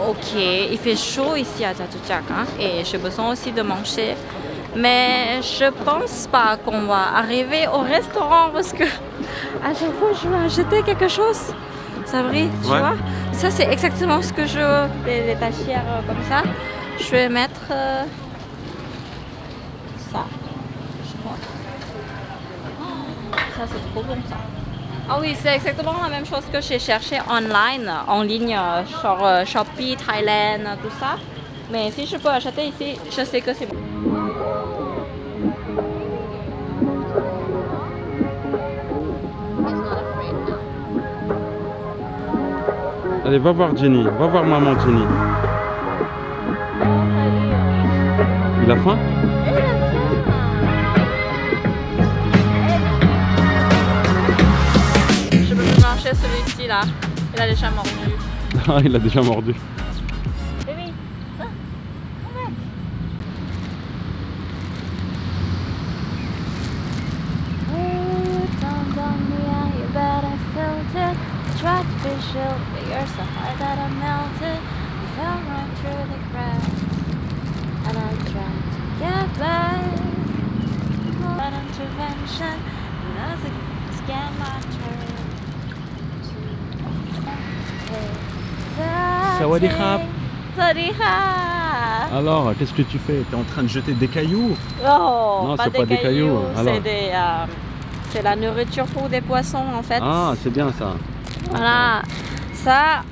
Ok, il fait chaud ici à Chatuchak, hein, et j'ai besoin aussi de manger. Mais je pense pas qu'on va arriver au restaurant parce que à chaque fois je vais acheter quelque chose. Sabri, tu vois? Ça c'est exactement ce que je veux, les tâchières comme ça. Je vais mettre ça, je crois. Ça c'est trop bon ça. Ah oui, c'est exactement la même chose que j'ai cherché online, en ligne, sur Shopee, Thailand, tout ça. Mais si je peux acheter ici, je sais que c'est bon. Allez, va voir Jenny, va voir maman Jenny. Il a faim? Je peux plus manger celui-ci là, il a déjà mordu. Ah, il a déjà mordu. Bébé, tried to be chill, but you're so hard that I melted. You fell right through the cracks, and I tried to get back. That intervention, and as it scanned my turn to Sawadee krap. Sawadee krap. Alors, qu'est-ce que tu fais? T'es en train de jeter des cailloux? Oh, non, c'est pas des cailloux. C'est la nourriture pour des poissons en fait. Ah, c'est bien ça. Voilà, ça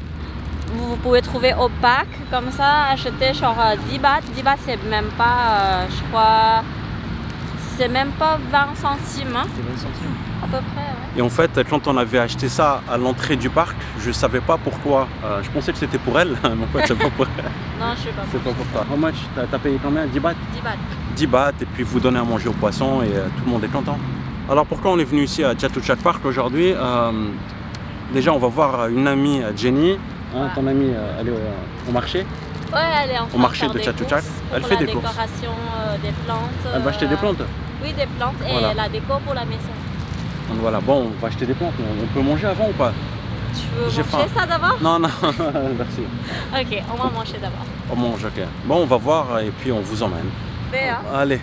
vous pouvez trouver au pack comme ça, acheter genre 10 bahts. 10 bahts c'est même pas, je crois, c'est même pas 20 centimes. Hein. C'est 20 centimes. À peu près, ouais. Et en fait, quand on avait acheté ça à l'entrée du parc, je savais pas pourquoi. Je pensais que c'était pour elle, mais en fait c'est pas pour elle. Non, je sais pas. C'est pas pour toi. How much? T'as payé combien? 10 bahts? 10 bahts. 10 bahts et puis vous donnez à manger aux poissons et tout le monde est content. Alors pourquoi on est venu ici à Chatuchak Park aujourd'hui? Déjà, on va voir une amie, Jenny. Hein, ton amie, elle est au marché. Ouais, elle est en train au marché de faire Chatuchak. Elle fait des courses. la décoration des plantes. Elle va acheter des plantes. Oui, des plantes et voilà. la déco pour la maison. Donc voilà, bon, on va acheter des plantes. On peut manger avant ou pas? Tu veux manger ça d'abord? Non, non, merci. Ok, on va manger d'abord. On mange, ok. Bon, on va voir et puis on vous emmène. Hein. Allez.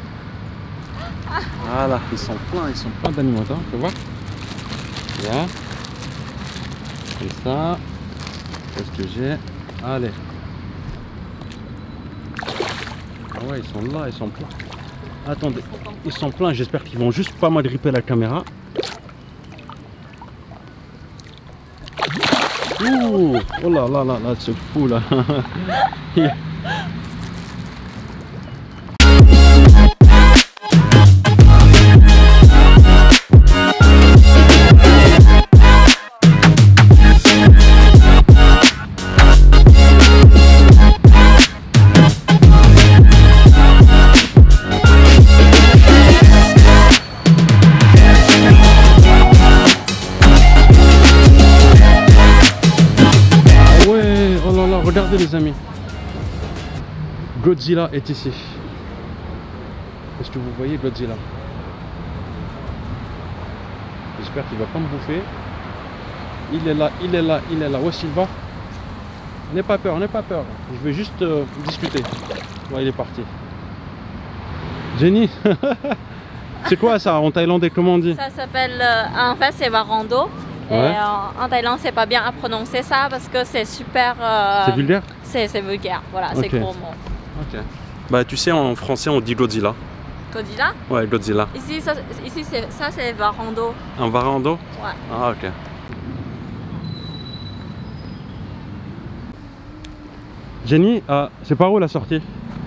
Voilà, ils sont pleins d'animaux, tu peux voir? Bien. Et ça, qu'est-ce que j'ai? Allez. Ah ouais, ils sont là, ils sont pleins. Attendez, ils sont pleins, j'espère qu'ils vont juste pas m'agripper la caméra. Ouh, oh là là là là, c'est fou là. Regardez les amis, Godzilla est ici. Est-ce que vous voyez Godzilla? J'espère qu'il va pas me bouffer. Il est là, il est là, il est là. Où est-ce qu'il va? N'aie pas peur, n'aie pas peur. Je vais juste discuter. Ouais, il est parti. Jenny, c'est quoi ça en thaïlandais? Comment on dit? Ça s'appelle, en fait c'est Varando. Ouais. Et en Thaïlande, c'est pas bien à prononcer ça parce que c'est super. C'est vulgaire? C'est vulgaire, voilà, okay. c'est gros mot. Ok. Bah, tu sais, en français, on dit Godzilla. Godzilla? Ouais, Godzilla. Ici, ça c'est Varando. Un Varando? Ouais. Ah, ok. Jenny, c'est par où la sortie?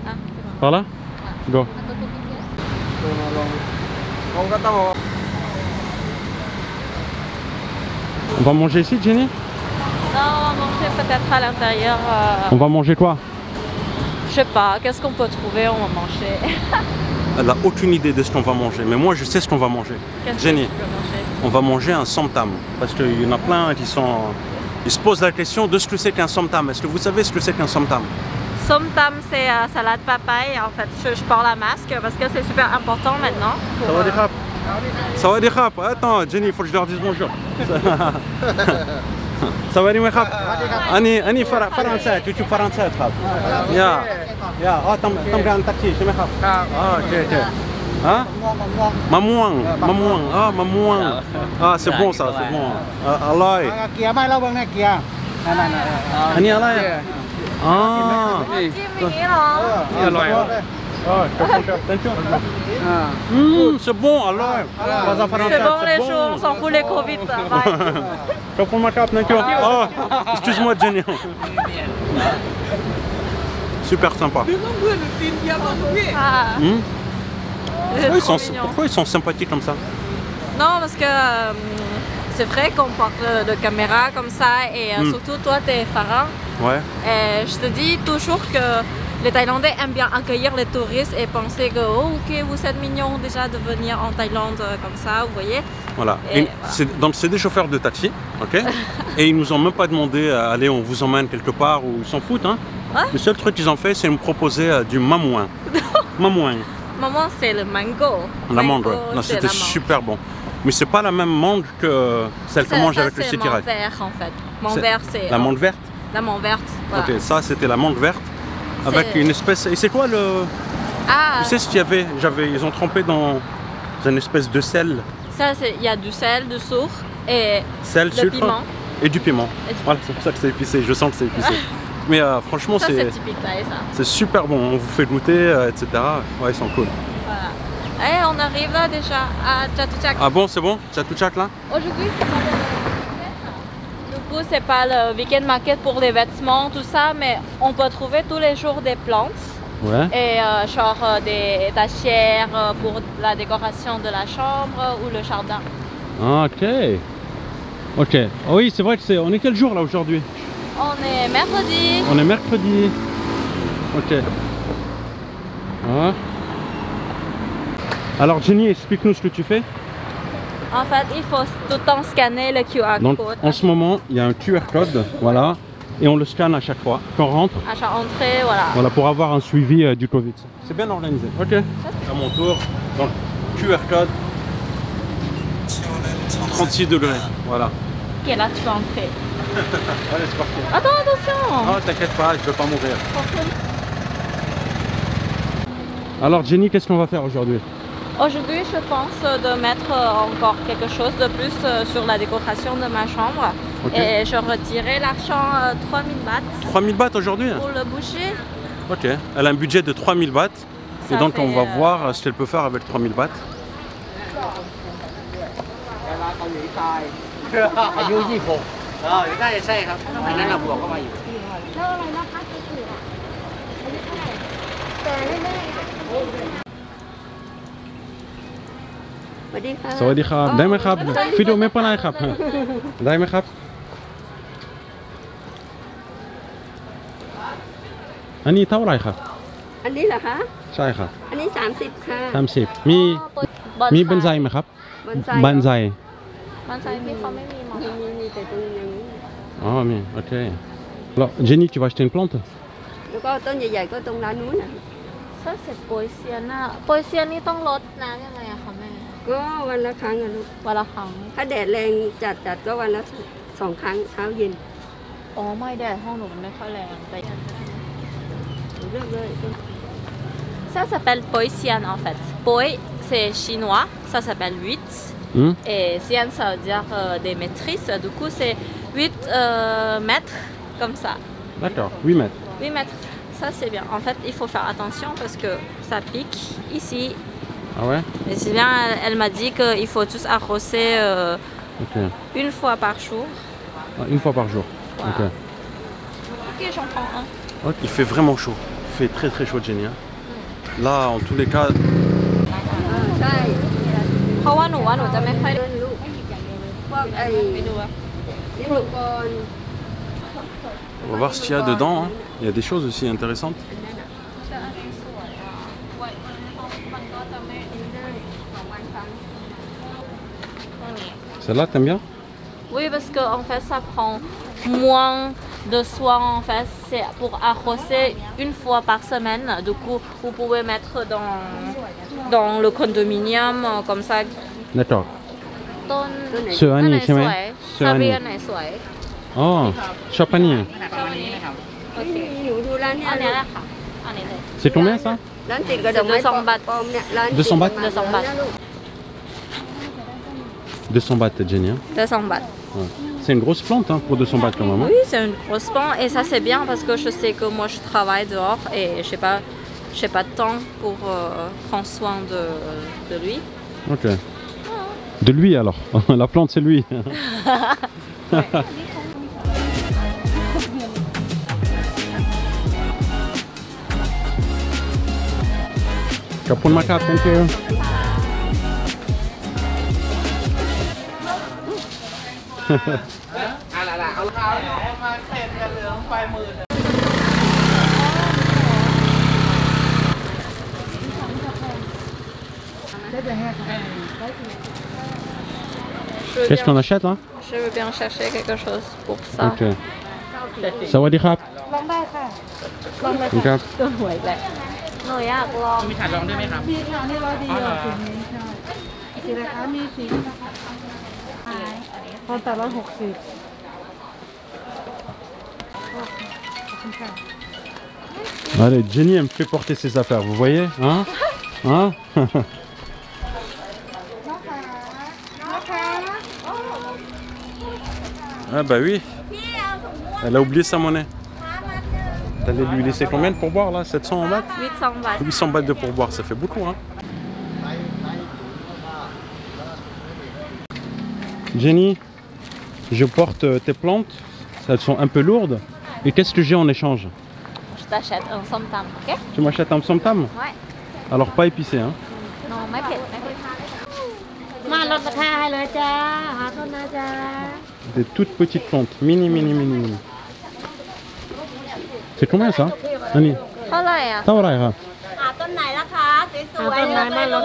Ah, c'est bon. Par là? Ouais. Go. On va manger ici, Jenny? Non, on va manger peut-être à l'intérieur. On va manger quoi? Je sais pas, qu'est-ce qu'on peut trouver? On va manger. Elle n'a aucune idée de ce qu'on va manger, mais moi je sais ce qu'on va manger. Jenny, on va manger un somtam. Parce qu'il y en a plein qui ils se posent la question de ce que c'est qu'un somtam. Est-ce que vous savez ce que c'est qu'un somtam? Somtam, c'est salade papaye. En fait, je porte la masque parce que c'est super important maintenant. Sawadee krap. Sawadee krap. Attends, Jenny, il faut que je leur dise bonjour. สวัสดีไหมครับอันนี้ฝรั่งเศสจุดฝรั่งเศสครับอย่าอ๋อต้องการแท็กซี่ใช่ไหมครับอ๋อโอเคฮะมะม่วงอ๋อมะม่วงอ่าc'est bon ça c'est bonอร่อยเกียร์ไม่เล่าเบื้องหน้าเกียร์นั่นอันนี้อะไรอ๋อจิ้มอย่างนี้เหรอ อร่อย c'est bon alors C'est bon les jours, on s'en fout les Covid, ça va. Je prends ma carte, d'accord. Oh, excuse-moi Jenny. Super sympa. Ah. Pourquoi ils sont sympathiques comme ça? Non, parce que c'est vrai qu'on parle de caméra comme ça et surtout toi t'es Farah. Ouais. Et je te dis toujours que les Thaïlandais aiment bien accueillir les touristes et penser que oh, ok vous êtes mignons déjà de venir en Thaïlande comme ça, vous voyez. Voilà. Donc c'est des chauffeurs de taxi, ok. Et ils nous ont même pas demandé allez on vous emmène quelque part ou ils s'en foutent hein. Ouais. Le seul truc qu'ils ont fait c'est me proposer du mamouin. Mamouin. Maman c'est le mango. La mangue, ouais. Non, c'était super bon. Mais c'est pas la même mangue que celle que mange avec le city ride. C'est vert en fait. Mangue vert c'est. La mangue verte. La mangue verte. Voilà. Ok, ça c'était la mangue verte. Avec une espèce... Et c'est quoi le... Ah. Tu sais ce qu'il y avait, ils ont trempé dans une espèce de sel. Ça, il y a du sel, du sucre et sel, sucre piment. Et du piment. Voilà, c'est pour ça que c'est épicé, je sens que c'est épicé. Mais franchement, c'est typique thaï, ça. C'est super bon, on vous fait goûter, etc. Ouais, ils sont cool. Voilà. Et on arrive là déjà à Chatuchak. Ah bon, c'est bon? Chatuchak là? Aujourd'hui, c'est pas le... Du coup, c'est pas le week-end market pour les vêtements, tout ça, mais on peut trouver tous les jours des plantes. Ouais. Et genre des étagères pour la décoration de la chambre ou le jardin. Ah, ok. Oh oui, c'est vrai que on est quel jour là aujourd'hui? On est mercredi. On est mercredi. Ok. Ah. Alors Jenny, explique-nous ce que tu fais. En fait, il faut tout le temps scanner le QR Donc, code. en ce moment, il y a un QR code, voilà, et on le scanne à chaque fois qu'on rentre. À chaque entrée, voilà. Voilà, pour avoir un suivi du Covid. C'est bien organisé. Ok. À mon tour, donc QR code, 36 degrés, voilà. Ok, là tu peux entrer. Allez, c'est parti. Attends, attention. Oh, t'inquiète pas, je ne veux pas mourir. Alors Jenny, qu'est-ce qu'on va faire aujourd'hui? Aujourd'hui, je pense de mettre encore quelque chose de plus sur la décoration de ma chambre. Okay. Et je retirais l'argent 3000 bahts. 3000 bahts aujourd'hui? Pour le boucher. Ok, elle a un budget de 3000 bahts. Ça et donc on va voir ce qu'elle peut faire avec 3000 bahts.สวัสดีครับได้ไหมครับวิดีโอไม่เป็นไรครับได้ไหมครับอันนี้เท่าไหร่ครับอันนี้เหรอคะใช่ครับอันนี้30ค่ะ30มีบันไซไหมครับบันไซมีเขาไม่มีมั้งมีแต่ตรงนี้อ๋อมีโอเค alors Jenny tu vas acheter une plante แล้วก็ต้นใหญ่ๆก็ตรงร้านนู้นน่ะÇa c'estโปยเซียนอะโปยเซียนนี่ต้องลดน้ำยังไงอะคะแม่ก็วันละครั้งอะลูกวันละครั้งถ้าแดดแรงจัดก็วันละ2 ครั้งเช้าเย็นอ๋อไม่แดดห้องหนูมันไม่ค่อยแรงแต่เลือกเลย Ça s'appelle Poi Sian en fait. Poi c'est chinois, ça s'appelle 8 et Sian ça veut dire des maîtrises, du coup c'est 8 mètres comme ça. D'accord, 8 mètres. 8 mètres, ça c'est bien. En fait il faut faire attention parce que ça pique ici. Ah ouais? Et c'est bien, elle m'a dit qu'il faut tous arroser une fois par jour. Ah, une fois par jour. Voilà. Ok, j'en prends un. Okay. Il fait vraiment chaud. Il fait très très chaud, Jenny. Là, en tous les cas. On va voir ce qu'il y a dedans. Hein. Il y a des choses aussi intéressantes. Celle-là, t'aimes bien? Oui, parce qu'en fait, ça prend moins de soin. En fait, c'est pour arroser une fois par semaine. Du coup, vous pouvez mettre dans le condominium comme ça. D'accord. ต้น เสืออันนี้ใช่ไหม ซาเรียนไหนสวย อ๋อชอบปานี่ หนูดูร้านเนี้ อันนี้แหละค่ะอันนี้เลย C'est combien ça ร้านติดกับดอกไม้ปลอมเนี่ยร้าน 200 bahts 200 bahts 200 bahts, Jenny. Hein. 200 bahts. Ouais. C'est une grosse plante hein, pour 200 bahts quand même. Hein. Oui, c'est une grosse plante et ça c'est bien parce que je sais que moi je travaille dehors et j'ai pas de temps pour prendre soin de lui. Ok. De lui alors. La plante c'est lui. Kapun Makap, thank you. Qu'est-ce qu'on achète là? Je veux bien chercher quelque chose pour ça. Ok. Sawadee krap. ลองได้ค่ะ Krap. ก็หวยแหละหนูอยากลอง มีค่ะนี่ร้อยเดียวสีนี้ใช่สีราคามีสีขายพอแต่160 Allez, Jenny elle me fait porter ses affaires, vous voyez? Hein? Hein? Ah bah oui. Elle a oublié sa monnaie. T'allais lui laisser combien de pourboire là? 700 bahts? 800 bahts. 800 bahts de pourboire, ça fait beaucoup hein. Jenny, je porte tes plantes, elles sont un peu lourdes. Et qu'est-ce que j'ai en échange? Je t'achète un som tam, ok? Tu m'achètes un somtam? Ouais. Alors pas épicé hein. Non, mais peut-être. มาลดราคาให้เลยจ้าหาต้นนะจ้า Des toutes petites plantes, mini. C'est combien ça? Annie, เท่าไหร่อ่ะ t'as vrai hein? หาต้นไหนราคาสวย ต้นไม้มาลด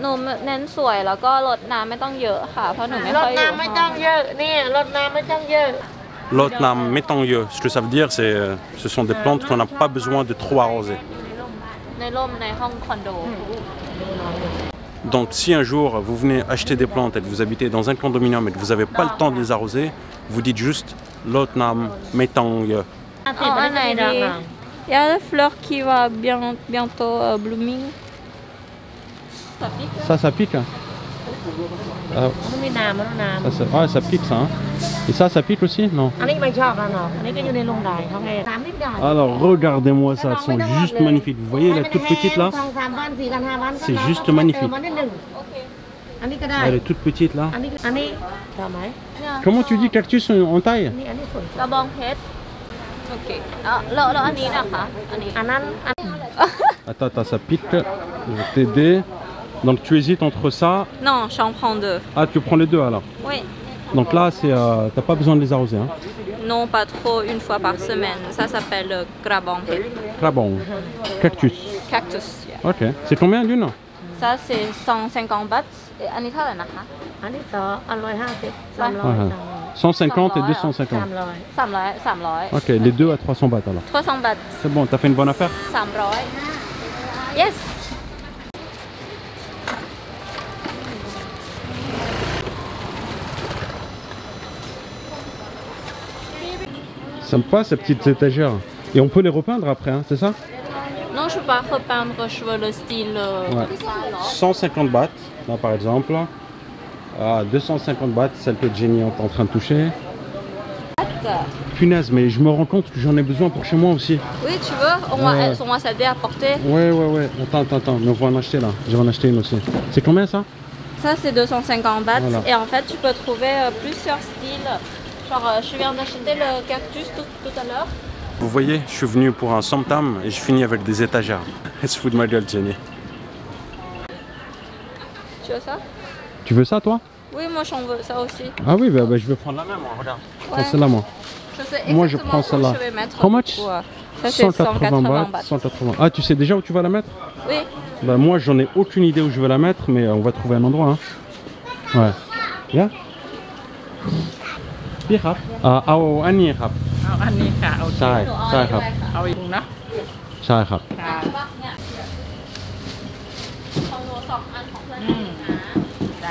หนูเน้นสวยแล้วก็ลดน้ำไม่ต้องเยอะค่ะ เพราะหนูไม่ ล ค่ ด อยอยู่ น้ำไม่ต้องเยอะนี่ลดน้ำไม่ต้องเยอะ L'autre nam métangieux, ce que ça veut dire, c'est ce sont des plantes qu'on n'a pas besoin de trop arroser. ในร่มในห้องคอนโด Donc si un jour vous venez acheter des plantes et que vous habitez dans un condominium et que vous n'avez pas le temps de les arroser, vous dites juste l'autre nam métangieux. เอาอันไหนดี Il y a la fleur qui va bientôt blooming. Ça pique. Ça pique hein? มันมีน้ำมันน้ Ça pique ça hein? Et ça pique aussi? Non? ำอันนี้ไม่ชอบแล้วเนาะอันนี้ก็อยู่ในโรงได้เขาไงน้ำนิดหน่อย Alors regardez-moi ça, elles sont juste magnifiques. Vous voyez la toute petite là? 2-3 C'est juste magnifique. อันนี้ก็ได้ Elle est toute petite là. อันนี้ชอบไหม Comment tu dis cactus en taille? อันนี้สวย กระบองเพชร โอเคแล้วอันนี้นะคะอันนี้ อันนั้น Attends, ça pique. Je vais t'aider. Donc tu hésites entre ça. Non, j'en prends deux. Ah, tu prends les deux alors. Oui. Donc là, c'est, t'as pas besoin de les arroser. Hein. Non, pas trop, une fois par semaine. Ça s'appelle grabon pet. Crabon. Cactus. Cactus. Yeah. Ok. C'est combien d'une? Ça, c'est 150 bahts. Etอันนี้เท่าไหร่นะคะ อันที่2 150 150 et 250. 300 300 Ok, les deux à 300 bahts alors. 300 bahts. C'est bon, t'as fait une bonne affaire? 300. Yes. Sympa ces petites étagères. Et on peut les repeindre après, hein, c'est ça? Non, je ne veux pas repeindre, je veux le style. Ouais. 150 bahts, là par exemple. Ah, 250 bahts, celle que Jenny est en train de toucher. Punaise, mais je me rends compte que j'en ai besoin pour chez moi aussi. Oui, tu veux? On va s'aider à porter. Ouais. Attends, mais on va en acheter là. Je vais en acheter une aussi. C'est combien ça? Ça, c'est 250 bahts. Voilà. Et en fait, tu peux trouver plusieurs styles. Genre, je viens d'acheter le cactus tout à l'heure. Vous voyez, je suis venu pour un somtam et je finis avec des étagères. Elle se fout de ma gueule, Jenny. Tu veux ça? Tu veux ça, toi? Oui, moi j'en veux ça aussi. Ah oui, bah, je vais prendre la même, moi, regarde. Je prends celle-là, moi. Je sais Moi, je exactement prends où celle-là. je vais mettre. How much? Ça, c'est 180 bahts. 180. Ah, tu sais déjà où tu vas la mettre? Oui. Bah, moi, j'en ai aucune idée où je vais la mettre, mais on va trouver un endroit. Hein. Ouais. Bien? Bien, Rap. Ah, Annie, Rap. เอาอันนี้ค่ะเอา ใช่ครับ เอาอีกนะ ใช่ครับ ค่ะ ของหนู2 อันของเพื่อนนะ จ้า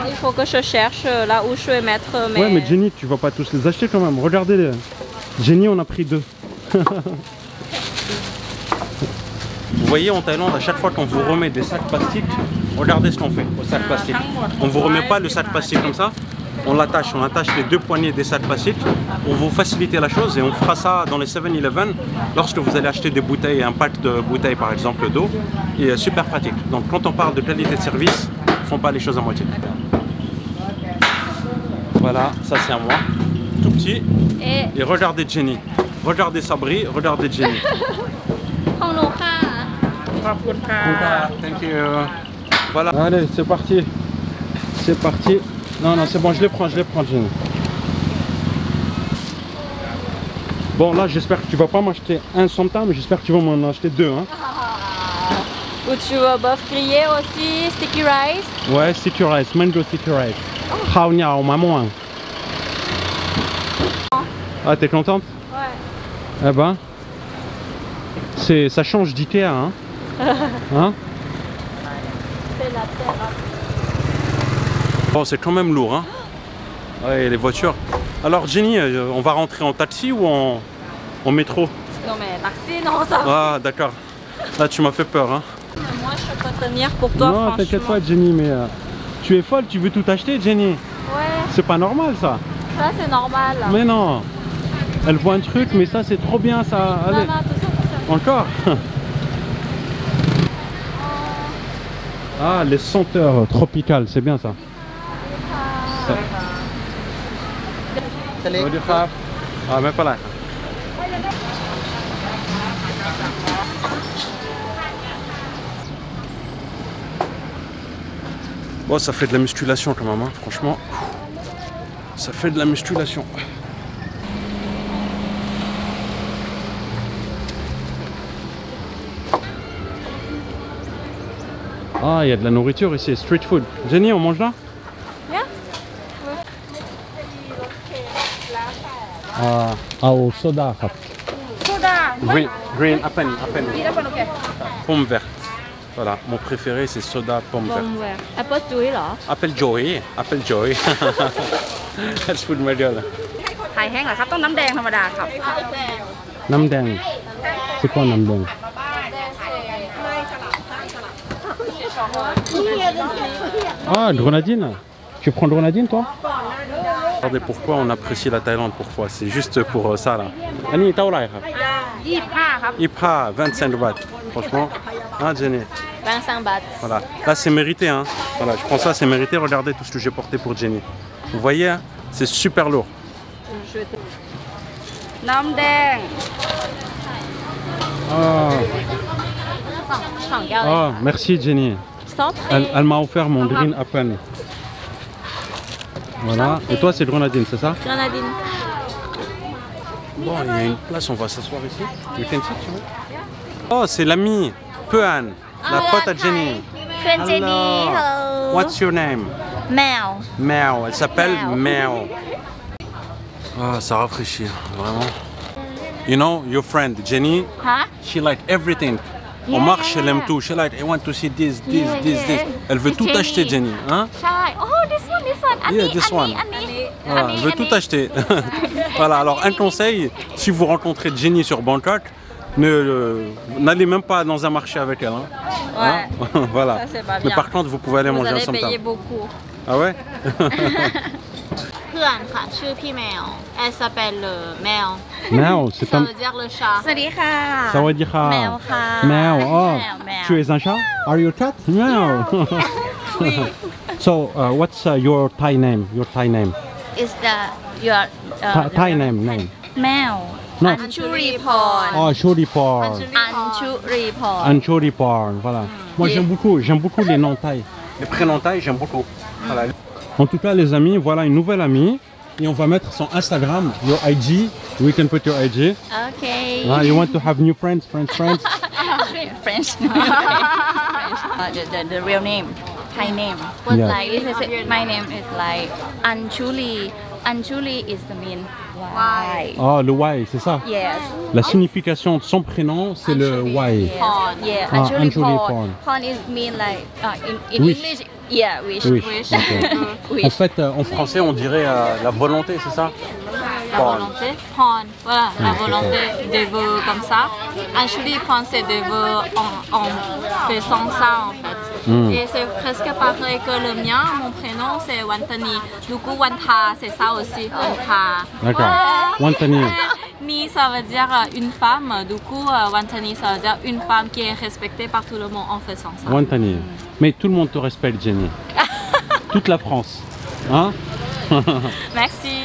Il faut que je cherche là où je vais mettre mes... Ouais, mais Jenny, tu vas pas tous les acheter quand même. Regardez, Jenny, on a pris 2. Vous voyez, en Thaïlande, à chaque fois qu'on vous remet des sacs plastiques, regardez ce qu'on fait au sac plastique. On ne vous remet pas le sac plastique comme ça, on attache les 2 poignées des sacs plastiques pour vous faciliter la chose, et on fera ça dans les 7-Eleven lorsque vous allez acheter des bouteilles, un pack de bouteilles par exemple d'eau, et super pratique. Donc quand on parle de qualité de service, ils ne font pas les choses à moitié. Voilà, ça c'est à moi, tout petit. Et regardez Jenny, regardez Sabri, regardez Jenny. Thank you. Voilà. Allez, c'est parti. C'est parti. Non, non, c'est bon, je les prends, Jenny. Bon, là, j'espère que tu vas pas m'acheter un centime, mais j'espère que tu vas m'en acheter 2. Hein. Ou tu vas crier aussi, sticky rice? Ouais, sticky rice, mango sticky rice. Hao niao, maman. Ah, t'es contente? Ouais. Eh ben, ça change d'Ikea, hein? Hein? C'est la terre. Bon, c'est quand même lourd, hein? Ouais, les voitures. Alors, Jenny, on va rentrer en taxi ou en métro? Non, mais taxi, non, ça va. Ah, d'accord. Là, tu m'as fait peur, hein? Moi, je peux tenir pour toi, non, t'inquiète pas, Jenny, mais tu es folle, tu veux tout acheter, Jenny? Ouais. C'est pas normal, ça. Ça, c'est normal. Mais non. Elle voit un truc, mais ça, c'est trop bien, ça. Allez. Non, non, tout ça. Encore? Ah, les senteurs tropicales, c'est bien ça. Ah, même pas là. Bon, ça fait de la musculation quand même, hein. Franchement. Ça fait de la musculation. Ah, il y a de la nourriture ici, street food. Jenny, on mange là? Yeah. Au soda. Soda. Green, apple. Pomme verte. Voilà, mon préféré c'est soda pomme verte. Apple Joy, là. Apple Joy. Elle se fout de ma gueule. ไข่แห้งเหรอครับต้องน้ำแดงธรรมดาครับ น้ำแดง c'est quoi น้ำแดง? Ah, grenadine. Tu prends de grenadine, toi? Regardez pourquoi on apprécie la Thaïlande, pourquoi? C'est juste pour ça, là. Annie, t'as où là? 25 bahts. Franchement, hein, Jenny? 25 bahts. Voilà, là c'est mérité, hein. Voilà, je prends ça, c'est mérité. Regardez tout ce que j'ai porté pour Jenny. Vous voyez, hein, c'est super lourd. Ah, merci Jenny. Elle m'a offert mon green apple. Voilà. Et toi, c'est grenadine, c'est ça? Grenadine. Bon, il y a une place, on va s'asseoir ici. You can sit, tu veux? Oh, c'est l'ami Peuhan, la pote à Jenny. Hello. What's your name? Mel. Mel. Elle s'appelle Mel. Ah, ça rafraîchit, vraiment. You know, your friend Jenny, she like everything. On marche, elle aime tout. She like, I want to see this. Elle veut tout acheter, Jenny. Hein? Oh, this one. Yeah, this one. Voilà, elle veut tout acheter. Voilà, alors un conseil, si vous rencontrez Jenny sur Bangkok, n'allez même pas dans un marché avec elle. Hein? Ouais. Hein? Voilà. Ça, c'est pas bien. Mais par contre, vous pouvez aller manger ensemble. Vous allez payer beaucoup. Ah ouais? Elle s'appelle Mel. Mel, c'est Ça veut dire le chat. Ça veut dire Mel. Oh, tu es un chat? Are you a cat? Mel. So, what's your Thai name? Your Thai name? Is your Thai name. Mel. No. Anchuriporn. Oh, Churiporn. Anchuriporn, voilà. Moi, j'aime beaucoup les noms Thaï. Les prénoms Thaï, j'aime beaucoup. Voilà. En tout cas, les amis, voilà une nouvelle amie. Et on va mettre son Instagram, your IG. We can put your IG. Okay. You want to have new friends? French. The real name, Thai name. But Yeah. like my name is like Anchuli. Anchuli is the mean why. Oh, le Y, c'est ça? Yes. La signification de son prénom, c'est le Y. Porn. Yeah. Anchuli Anchuli porn. porn. Porn is mean like in Wish. English. Yeah, wish. Wish. Wish. En fait, en français, on dirait la volonté, c'est ça? La volonté, prendre, voilà, la volonté des vœux comme ça. Actually, prendre c'est des vœux en faisant ça en fait. Et c'est presque pareil que le mien, mon prénom c'est Wantani. Du coup, Wanta c'est ça aussi, Wanta. D'accord. Wantani. Ni ça veut dire une femme, du coup, Wantani ça veut dire une femme qui est respectée par tout le monde en faisant ça. Wantani. Mais tout le monde te respecte, Jenny. Toute la France. Hein? Merci.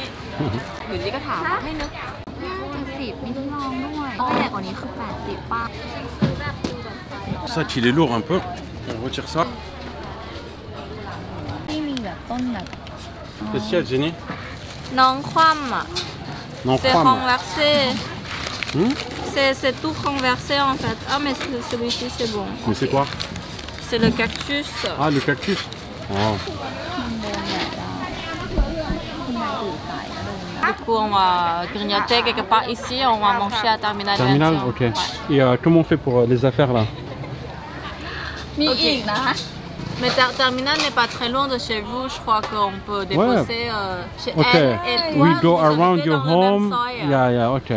Ça, il est lourd un peu. On retire ça. Qu'est-ce qu'il y a, Jenny? Non, crois-moi. Non, C'est crois-moi. renversé. C'est tout renversé en fait. Ah mais celui-ci c'est bon. Mais c'est quoi? C'est le cactus. Ah, le cactus. Oh. Du coup on va grignoter quelque part ici, on va manger à Terminal 21. Terminal, ok. Ouais. Et comment on fait pour les affaires là? Okay. Mais Terminal n'est pas très loin de chez vous, je crois qu'on peut déposer chez Ok. elle et toi. We go vous around habitez your dans le même home. seuil. Yeah, ok.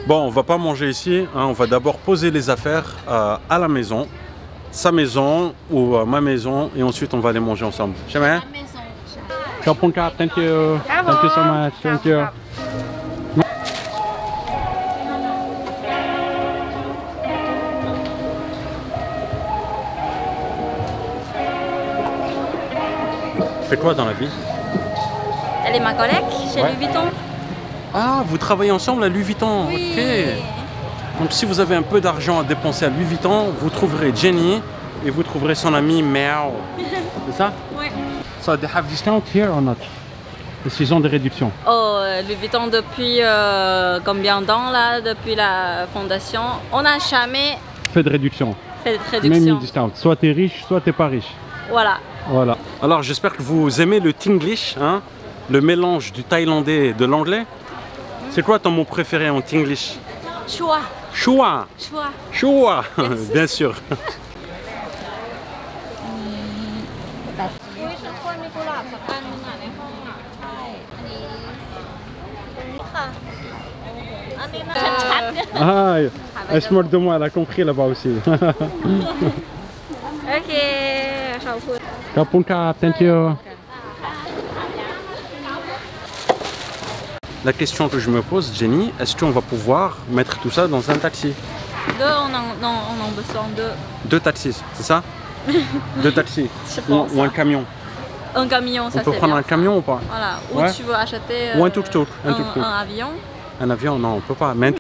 Bon, on va pas manger ici. Hein. On va d'abord poser les affaires à la maison. Sa maison ou ma maison. Et ensuite, on va les manger ensemble. Jamais? La maison. Kapunka, thank you. Thank you so much. Thank you. Tu fais quoi dans la vie? Elle est ma collègue chez Ouais. Louis Vuitton. Ah, vous travaillez ensemble à Louis Vuitton. Oui. Ok. Donc si vous avez un peu d'argent à dépenser à Louis Vuitton, vous trouverez Jenny et vous trouverez son ami Meow. C'est ça? Oui. So they have discount here or not? Est-ce qu'ils ont des réductions? Oh, Louis Vuitton depuis combien de temps là, depuis la fondation, on n'a jamais Fait de réduction. fait de Même réduction. une discount. Soit t'es riche, soit t'es pas riche. Voilà. Voilà. Alors j'espère que vous aimez le Tinglish, hein? Le mélange du thaïlandais et de l'anglais. C'est quoi ton mot préféré en Tinglish? Choix. Choua. Choix. Choua. Bien sûr. Ah, elle se moque de moi, elle a compris là-bas aussi. Ok. Kapunka, thank you. La question que je me pose, Jenny, est-ce qu'on va pouvoir mettre tout ça dans un taxi? Deux, on a besoin de 2 taxis, c'est ça? 2 taxis Je pense, ou un hein. camion. un camion, ça On peut c'est prendre bien. un camion ou pas? Voilà. Ou Ouais. tu veux acheter Ou un tuk-tuk, un tuk-tuk. un avion. Un avion, non, on peut pas. Mais...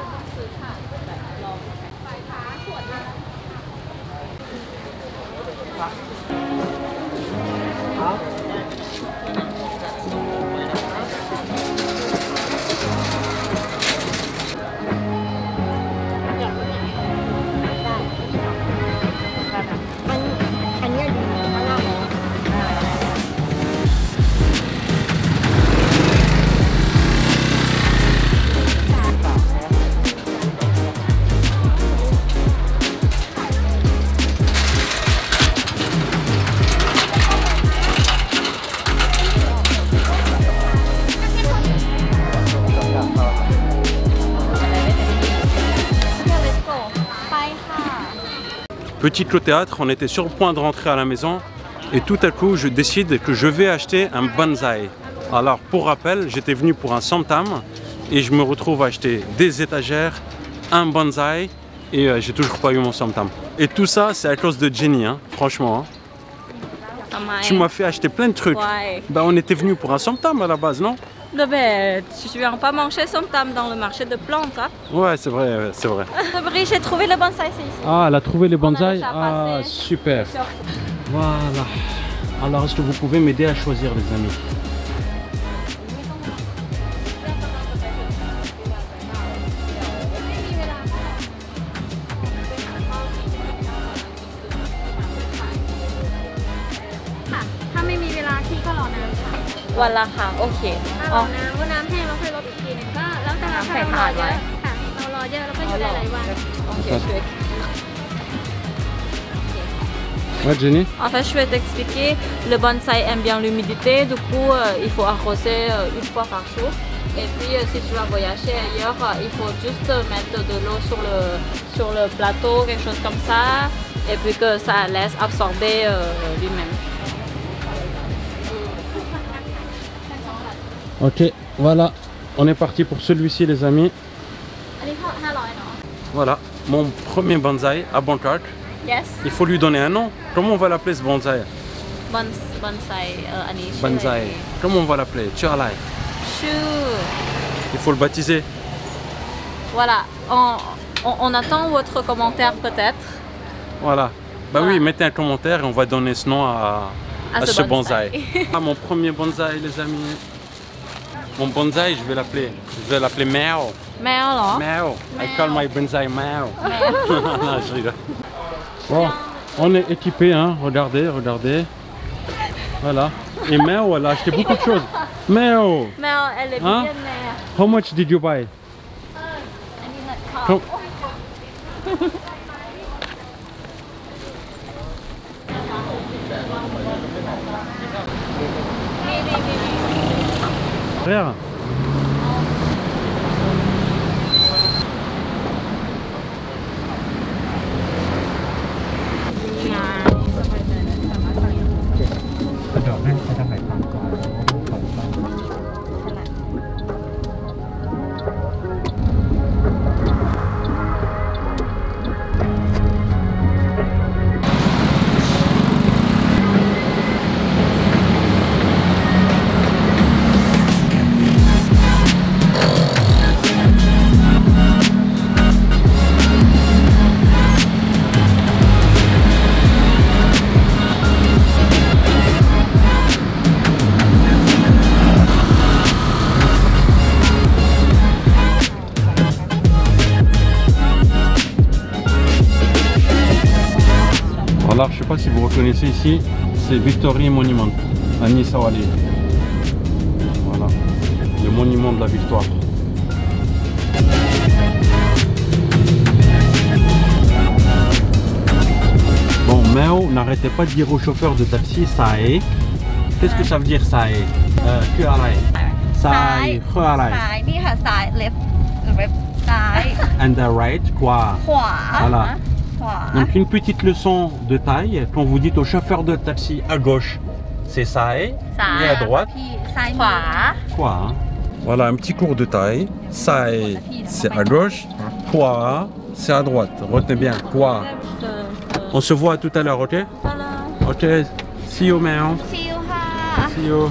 Petit Clos Théâtre, on était sur le point de rentrer à la maison et tout à coup je décide que je vais acheter un bonsaï. Alors pour rappel, j'étais venu pour un samtam et je me retrouve à acheter des étagères, un bonsaï et j'ai toujours pas eu mon samtam. Et tout ça c'est à cause de Jenny, hein, franchement. Hein. Tu m'as fait acheter plein de trucs. Ouais. Bah on était venu pour un samtam à la base, non? Non, mais tu viens pas manger son tam dans le marché de plantes. Hein? Ouais, c'est vrai, c'est vrai. Brie, j'ai trouvé le bonsaï, c'est ici. Ah, elle a trouvé les bonsaïs. déjà Ah, passé. super. Voilà. Alors, est-ce que vous pouvez m'aider à choisir, les amis? Voilà, ok. ถ้ารอน้ำว่าน้ำแห้งแล้วค่อยลดอีกทีหนึงก็แล้วแต่เราถ้าเรารอเยอะค่ะเรารอเยอะแล้วก็อยู่ได้หลายวัน Ok, je vais. Ouais, Jenny. En fait, je vais t'expliquer. Le bonsaï aime bien l'humidité, du coup, il faut arroser une fois par jour. Et puis, si tu vas voyager ailleurs, il faut juste mettre de l'eau sur le plateau, quelque chose comme ça, et puis que ça laisse absorber lui-même. Ok, voilà. On est parti pour celui-ci, les amis. Voilà, mon premier bonsaï à Bangkok. Yes. Il faut lui donner un nom. Comment on va l'appeler ce bonsaï? Bonsaï, Bonsaï. Comment on va l'appeler? Chualai. Il faut le baptiser. Voilà, on attend votre commentaire peut-être. Voilà. Bah Voilà. oui, mettez un commentaire et on va donner ce nom à ce bonsaï. Ah, mon premier bonsaï, les amis. Mon bonsaï, je vais l'appeler Mao. Mère alors. Mao. I call my bonsaï Mao. Non, je rigole. Bon, on est équipé, hein. Regardez, regardez. Voilà. Et Mao, elle a acheté beaucoup de choses. Mao. Mère, elle est Hein? bien mère. How much did you buy? Com- Frère. Alors, je sais pas si vous reconnaissez ici, c'est Victory Monument à Nisawali. Voilà, le monument de la victoire. Bon, Mao n'arrêtait pas de dire au chauffeur de taxi Sae. Qu'est-ce que ça veut dire Sae? Sae, and the right, quoi. Voilà. Donc une petite leçon de taille, quand vous dites au chauffeur de taxi à gauche, c'est Sae, et à droite, quoi. Hein. Voilà un petit cours de taille. Sae, c'est à gauche, quoi, c'est à droite. Retenez bien, quoi. On se voit tout à l'heure, ok? Ok, see you, man. See you.